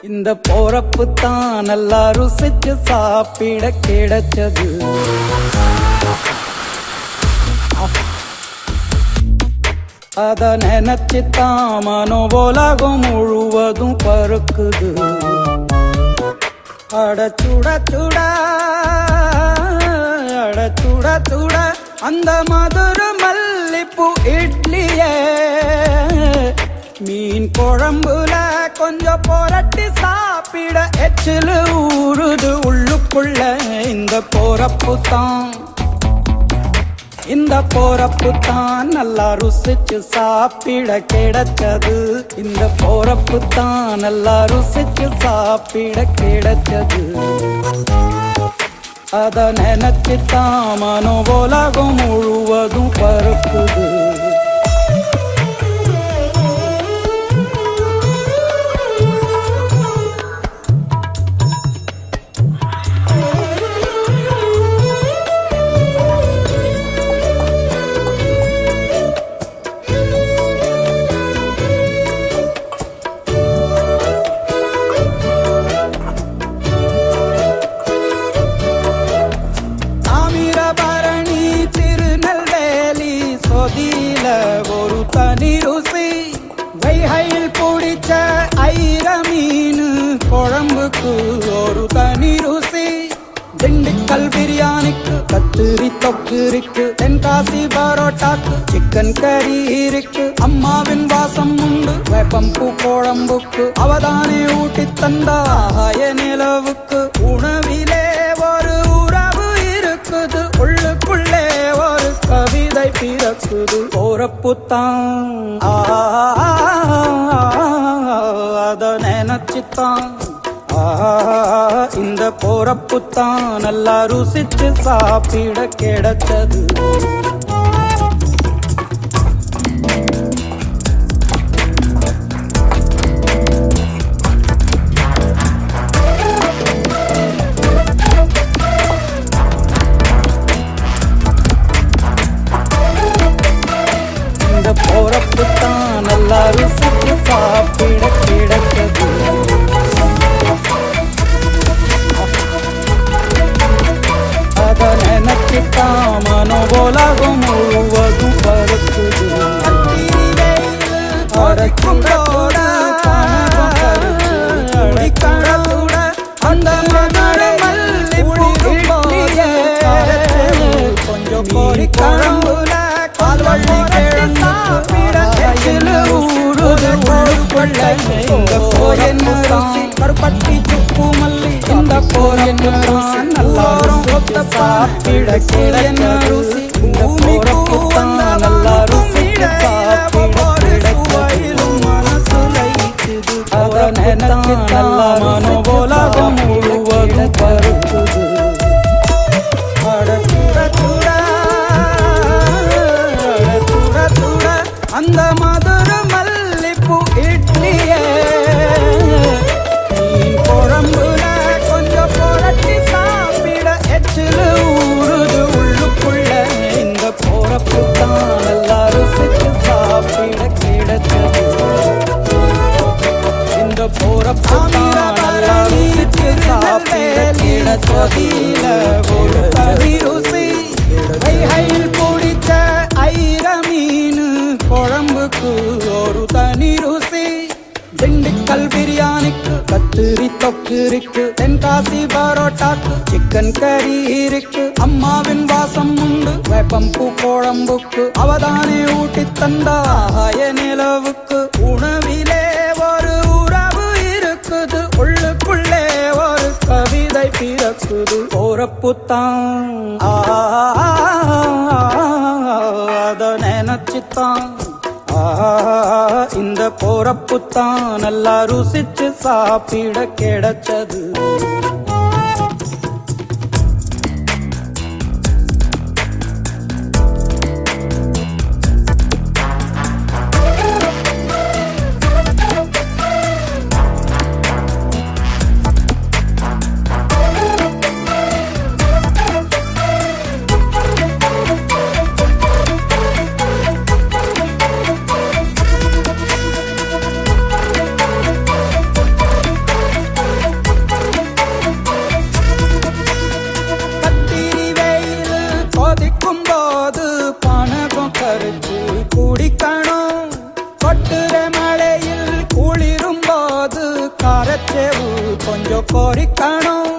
இந்த போறப்பு தான் நல்லா ருசிச்சு சாப்பிட கிடைச்சது. அத நினைச்சுத்தான் மனோ உலகம் முழுவதும் பருக்குது. அட சுட சுட அட சுட சுட அந்த மதுர மல்லிப்பூ இட்லியே மீன் குழம்புல கொஞ்சம் புரட்டி சாப்பிட எச்சிலு ஊறுது உள்ளுக்குள்ள. இந்த போறப்பு தான் நல்லா ருசிச்சு சாப்பிட கிடைச்சது. இந்த போறப்பு தான் நல்லா ருசிச்சு சாப்பிட கிடைச்சது. அத நினைச்சுத்தான் மனோ உலகம் முழுவதும் பருக்குது. ஒரு தனி ருசி வைகையில் பிடிச்ச ஐர மீன் குழம்புக்கு ஒரு தனி ருசி. திண்டுக்கல் பிரியாணிக்கு கத்திரி தொக்கு இருக்கு. தென்காசி பரோட்டாக்கு சிக்கன் கறி இருக்கு. அம்மாவின் வாசம் உண்டு வேப்பம்பூ குழம்புக்கு. அவதானே ஊட்டி தந்தாய நிலவுக்கு. உணவிலே ஒரு உறவு இருக்குது. உள்ளுக்குள்ளே ஒரு கவிதை பிறக்குது. போறப்பு தான் அத நினைச்சுத்தான் இந்த போறப்பு தான் நல்லா ருசிச்சு சாப்பிட கிடைச்சது. போறப்பு தான் நல்லா ருசிச்சு சாப்பிட கிடைச்சது. அத நினைச்சுத்தான் மனோ உலகம் முழுவதும் பருக்குது. அந்த மதுரை மல்லிப்பூ இட்லியே கொஞ்சம் கோரி குழம்புல கால்வள்ளி சாப்பிட எச்சிலு ஊறுது உள்ளுக்குள்ள. இந்த போயன்னுதான் கருப்பட்டி சுப்பு மல்லி. இந்த போயன்னுதான் நல்லாரும் கொத்த சாப்பிட கிடைச்சது. இந்த போறப்பு தான் நல்லா ருசிச்சு சாப்பிட கிடைச்சது. மனசு லயிக்குது. அத நினைச்சுத்தான் மனோ உலகம் முழுவதும் பருக்குது. அந்த மதுர மல்லிப்பூ இட்லியே மீன் குழம்புல கொஞ்சம் புரட்டி சாப்பிட எச்சிலு ஊறுது உள்ளுக்குள்ள. இந்த போறப்பு தான் நல்லா ருசிச்சு சாப்பிட கிடைச்சது. இந்த போறப்பு தான் நல்லா ருசிச்சு சாப்பிட கிடைச்சது. ஒரு தனி ருசி வைகையில் பிடிச்ச ஐர மீன் குழம்புக்கு ஒரு தனி ருசி. திண்டுக்கல் பிரியாணிக்கு கத்திரி தொக்கு இருக்கு. தென்காசி பரோட்டாக்கு சிக்கன் கறி இருக்கு. அம்மாவின் வாசம் உண்டு வேப்பம்பூ குழம்புக்கு. அவதானே ஊட்டி தந்தாய நிலவுக்கு. உணவிலே ஒரு உறவு இருக்குது. உள்ளுக்குள்ளே ஒரு கவிதை பிறக்குது. போறப்பு தான் அத நினைச்சுத்தான் இந்த போறப்பு தான் நல்லா ருசிச்சு சாப்பிட கிடைச்சது. போது பணகம் கரைச்சு குடிக்கணும். கொட்டுற மழையில் குளிரும் போது காரச்சேவு கொஞ்சம் கொறிக்கணும்.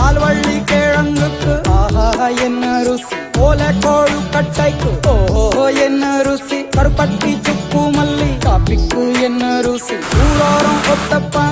ஆல்வள்ளி கிழங்குக்கு ஆஹா என்ன ருசி, ஓலை கொழுக்கட்டைக்கு ஓஹோ என்ன ருசி, கருப்பட்டி சுக்கு மல்லி காப்பிக்கு என்ன ருசி, ஊரோரம் ஒத்தப்பா